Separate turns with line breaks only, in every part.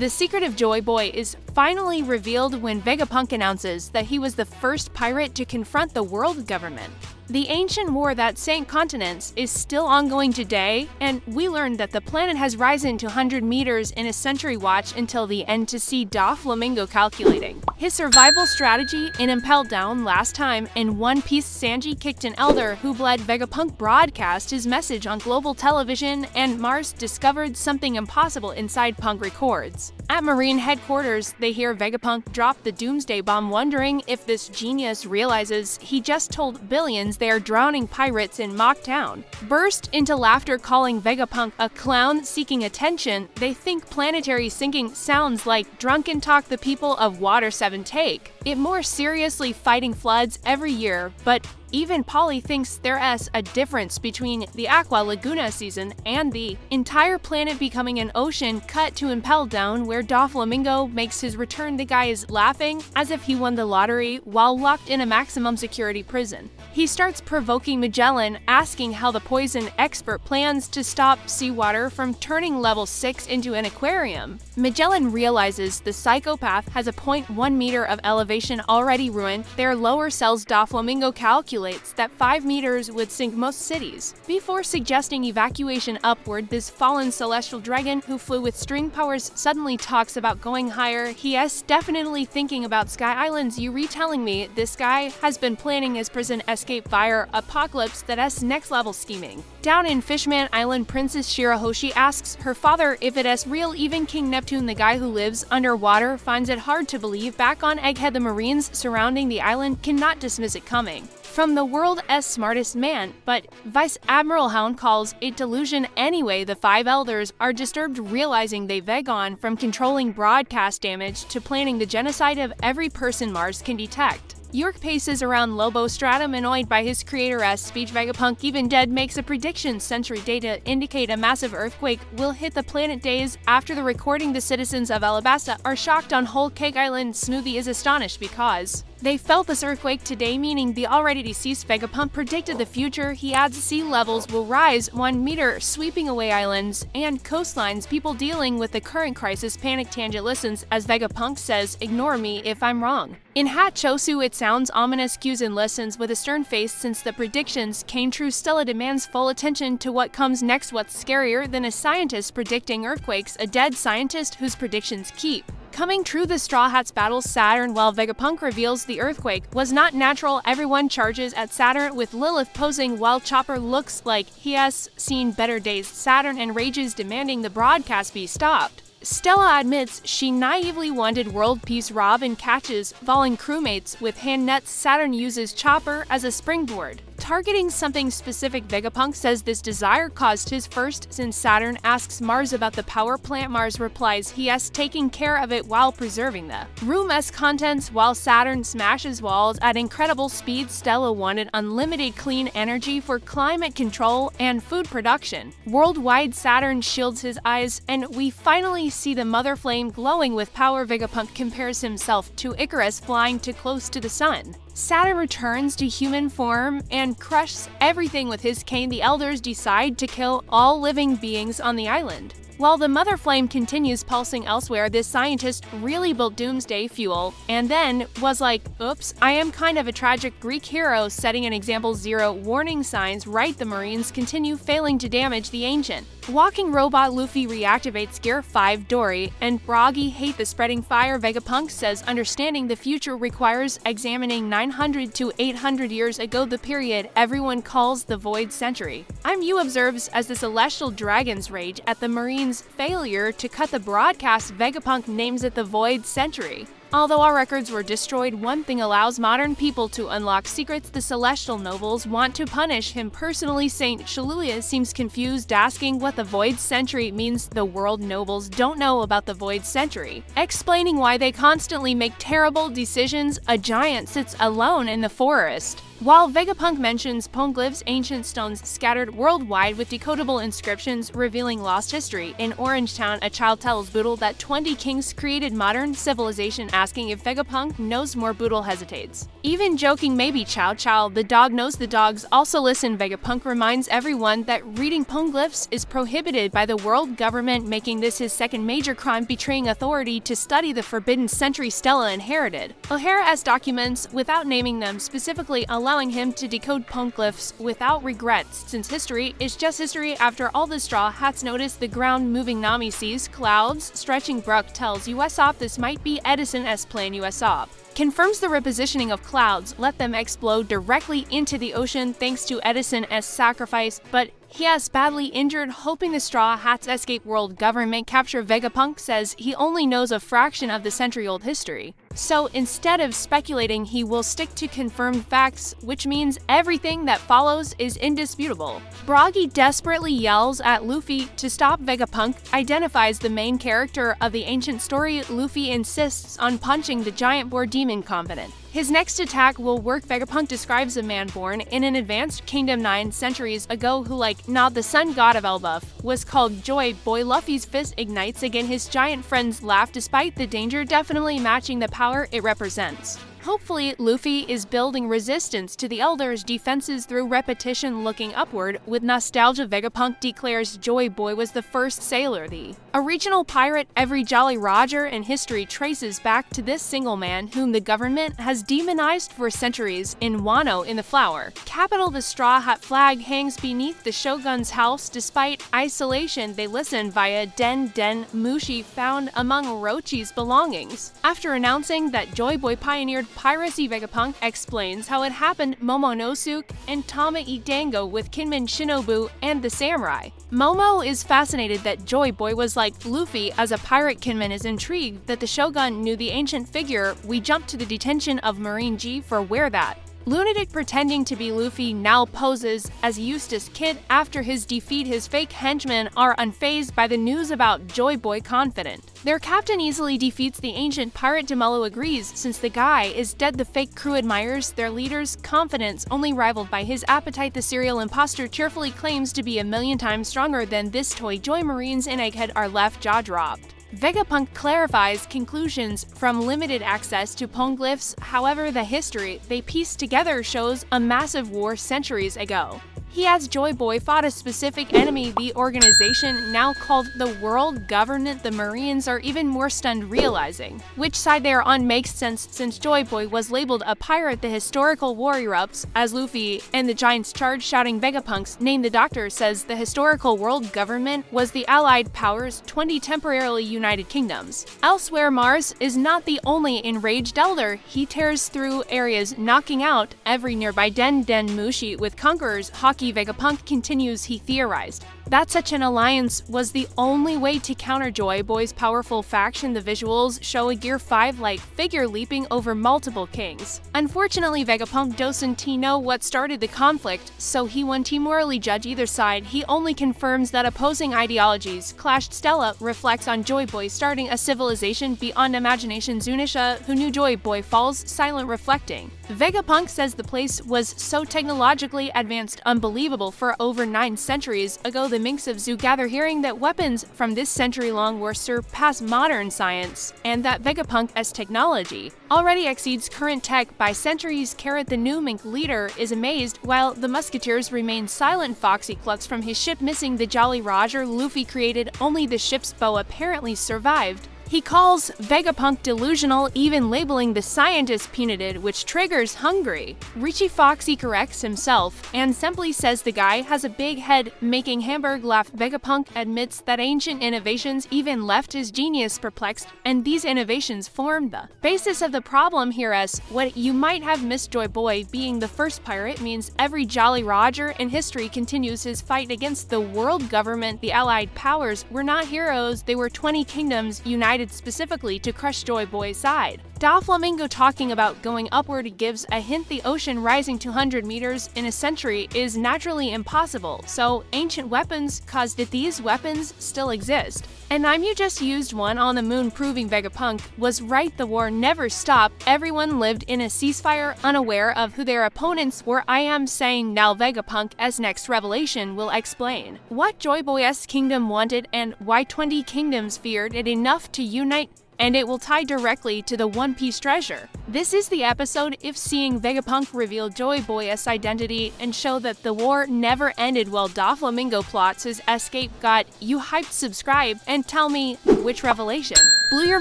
The secret of Joy Boy is finally revealed when Vegapunk announces that he was the first pirate to confront the world government. The ancient war that sank continents is still ongoing today, and we learned that the planet has risen to 100 meters in a century watch until the end to see Doflamingo calculating. His survival strategy in Impelled Down last time in One Piece, Sanji kicked an elder who bled Vegapunk broadcast his message on global television, and Mars discovered something impossible inside Punk Records. At Marine headquarters, they hear Vegapunk drop the Doomsday Bomb, wondering if this genius realizes he just told billions they are drowning pirates in Mock Town. Burst into laughter, calling Vegapunk a clown seeking attention. They think planetary sinking sounds like drunken talk the people of Water 7 take. It more seriously fighting floods every year, but even Polly thinks there's a difference between the Aqua Laguna season and the entire planet becoming an ocean. Cut to Impelled Down, where Doflamingo makes his return. The guy is laughing as if he won the lottery while locked in a maximum security prison. He starts provoking Magellan, asking how the poison expert plans to stop seawater from turning level 6 into an aquarium. Magellan realizes the psychopath has a 0.1 meter of elevation already ruined their lower cells. Doflamingo calculates that 5 meters would sink most cities. Before suggesting evacuation upward, this fallen celestial dragon who flew with string powers suddenly talks about going higher. He is definitely thinking about Sky Islands. You retelling me this guy has been planning his prison escape fire apocalypse. That's next level scheming. Down in Fishman Island, Princess Shirahoshi asks her father if it is real. Even King Neptune, the guy who lives underwater, finds it hard to believe. Back on Egghead, the Marines surrounding the island cannot dismiss it coming from the world's smartest man, but Vice Admiral Hound calls it delusion anyway. The 5 elders are disturbed, realizing they've gone from controlling broadcast damage to planning the genocide of every person Mars can detect. York paces around Lobo Stratum, annoyed by his creator's speech. Vegapunk, even dead, makes a prediction. Sensory data indicate a massive earthquake will hit the planet days after the recording. The citizens of Alabasta are shocked on Whole Cake Island. Smoothie is astonished because they felt this earthquake today, meaning the already deceased Vegapunk predicted the future. He adds sea levels will rise 1 meter, sweeping away islands and coastlines. People dealing with the current crisis panic. Tangent listens as Vegapunk says, "Ignore me if I'm wrong." In Hatchosu, it sounds ominous. Cues and listens with a stern face. Since the predictions came true, Stella demands full attention to what comes next. What's scarier than a scientist predicting earthquakes? A dead scientist whose predictions keep coming true. The Straw Hats battle Saturn while Vegapunk reveals the earthquake was not natural. Everyone charges at Saturn with Lilith posing while Chopper looks like he has seen better days. Saturn enrages, demanding the broadcast be stopped. Stella admits she naively wanted world peace. Robin catches fallen crewmates with hand nets. Saturn uses Chopper as a springboard, targeting something specific. Vegapunk says this desire caused his first since Saturn asks Mars about the power plant. Mars replies he has taken care of it while preserving the room's contents. While Saturn smashes walls at incredible speed, Stella wanted unlimited clean energy for climate control and food production. Worldwide, Saturn shields his eyes, and we finally see the mother flame glowing with power. Vegapunk compares himself to Icarus flying too close to the sun. Saturn returns to human form and crushes everything with his cane. The elders decide to kill all living beings on the island. While the mother flame continues pulsing elsewhere, this scientist really built doomsday fuel and then was like, oops, I am kind of a tragic Greek hero, setting an example. 0 warning signs. Right, the Marines continue failing to damage the ancient walking robot. Luffy reactivates Gear 5. Dory and Froggy hate the spreading fire. Vegapunk says understanding the future requires examining 900 to 800 years ago, the period everyone calls the Void Century. IMU observes as the celestial dragons rage at the Marines' failure to cut the broadcast. Vegapunk names it the Void Century. Although our records were destroyed, one thing allows modern people to unlock secrets. The celestial nobles want to punish him personally. Saint Shalulia seems confused, asking what the Void Century means. The world nobles don't know about the Void Century, explaining why they constantly make terrible decisions. A giant sits alone in the forest While Vegapunk mentions poneglyphs, ancient stones scattered worldwide with decodable inscriptions revealing lost history, in Orangetown a child tells Boodle that 20 kings created modern civilization, asking if Vegapunk knows more. Boodle hesitates. Even joking, maybe Chow Chow, the dog knows the dogs also listen. Vegapunk reminds everyone that reading poneglyphs is prohibited by the world government, making this his second major crime, betraying authority to study the forbidden century Stella inherited. O'Hara's documents, without naming them specifically, allowing him to decode poneglyphs without regrets, since history is just history. After all, the Straw Hats notice the ground moving. Nami sees clouds stretching. Brook tells Usopp this might be Edison's plan. Usopp confirms the repositioning of clouds let them explode directly into the ocean thanks to Edison's sacrifice, but he is badly injured, hoping the Straw Hats escape. World government capture. Vegapunk says he only knows a fraction of the century-old history. So instead of speculating, he will stick to confirmed facts, which means everything that follows is indisputable. Broggy desperately yells at Luffy to stop. Vegapunk identifies the main character of the ancient story. Luffy insists on punching the giant boar demon, confident his next attack will work. Vegapunk describes a man born in an advanced kingdom 9 centuries ago who, like not the sun god of Elbaf, was called Joy Boy. Luffy's fist ignites again. His giant friends laugh despite the danger, definitely matching the power it represents. Hopefully, Luffy is building resistance to the Elder's defenses through repetition. Looking upward with nostalgia, Vegapunk declares Joy Boy was the first sailor. The original pirate. Every Jolly Roger in history traces back to this single man whom the government has demonized for centuries. In Wano in the Flower capital, the Straw Hat flag hangs beneath the Shogun's house. Despite isolation, they listen via Den Mushi found among Orochi's belongings. After announcing that Joy Boy pioneered piracy, Vegapunk explains how it happened. Momonosuke and Tama eat dango with Kinmen Shinobu and the samurai. Momo is fascinated that Joy Boy was like Luffy. As a pirate, Kinmen is intrigued that the Shogun knew the ancient figure. We jump to the detention of Marine G for where that lunatic pretending to be Luffy now poses as Eustace Kid. After his defeat, his fake henchmen are unfazed by the news about Joy Boy, confident their captain easily defeats the ancient pirate. Demolo agrees since the guy is dead. The fake crew admires their leader's confidence, only rivaled by his appetite. The serial imposter cheerfully claims to be 1,000,000 times stronger than this toy. Joy Marines and Egghead are left jaw dropped. Vegapunk clarifies conclusions from limited access to poneglyphs. However, the history they pieced together shows a massive war centuries ago. He has Joy Boy fought a specific enemy, the organization now called the World Government. The Marines are even more stunned, realizing which side they are on makes sense since Joy Boy was labeled a pirate. The historical war erupts as Luffy and the giants charge, shouting Vegapunk's name. The Doctor says the historical world government was the Allied powers, 20 temporarily united kingdoms. Elsewhere, Mars is not the only enraged elder. He tears through areas, knocking out every nearby Den Mushi with conquerors. Hockey. Vegapunk continues, he theorized that such an alliance was the only way to counter Joy Boy's powerful faction. The visuals show a Gear 5-like figure leaping over multiple kings. Unfortunately, Vegapunk doesn't know what started the conflict, so he won't morally judge either side. He only confirms that opposing ideologies clashed. Stella reflects on Joy Boy starting a civilization beyond imagination. Zunisha, who knew Joy Boy, falls silent, reflecting. Vegapunk says the place was so technologically advanced, unbelievable. For over 9 centuries ago, the Minks of Zoo gather, hearing that weapons from this century-long war surpass modern science, and that Vegapunk's technology already exceeds current tech by centuries. Carrot, the new Mink leader, is amazed, while the musketeers remain silent. Foxy clucks from his ship, missing the Jolly Roger Luffy created. Only the ship's bow apparently survived. He calls Vegapunk delusional, even labeling the scientist punitive, which triggers Hungry. Richie Foxy corrects himself and simply says the guy has a big head, making Hamburg laugh. Vegapunk admits that ancient innovations even left his genius perplexed, and these innovations formed the basis of the problem here. As what you might have missed, Joy Boy being the first pirate means every Jolly Roger in history continues his fight against the world government. The Allied powers were not heroes, they were 20 kingdoms united specifically to crush Joy Boy's side. Doflamingo, talking about going upward, gives a hint the ocean rising 200 meters in a century is naturally impossible, so ancient weapons caused it. These weapons still exist, And you just used one on the moon, proving Vegapunk was right. The war never stopped. Everyone lived in a ceasefire, unaware of who their opponents were. I am saying now Vegapunk, as next revelation will explain what Joy Boy's kingdom wanted and why 20 kingdoms feared it enough to unite, and it will tie directly to the One Piece treasure. This is the episode if seeing Vegapunk reveal Joy Boy's identity and show that the war never ended while Doflamingo plots his escape. Got you hyped? Subscribe and tell me which revelation blew your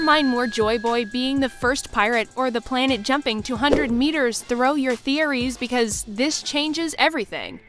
mind more, Joy Boy being the first pirate or the planet jumping 200 meters? Throw your theories because this changes everything.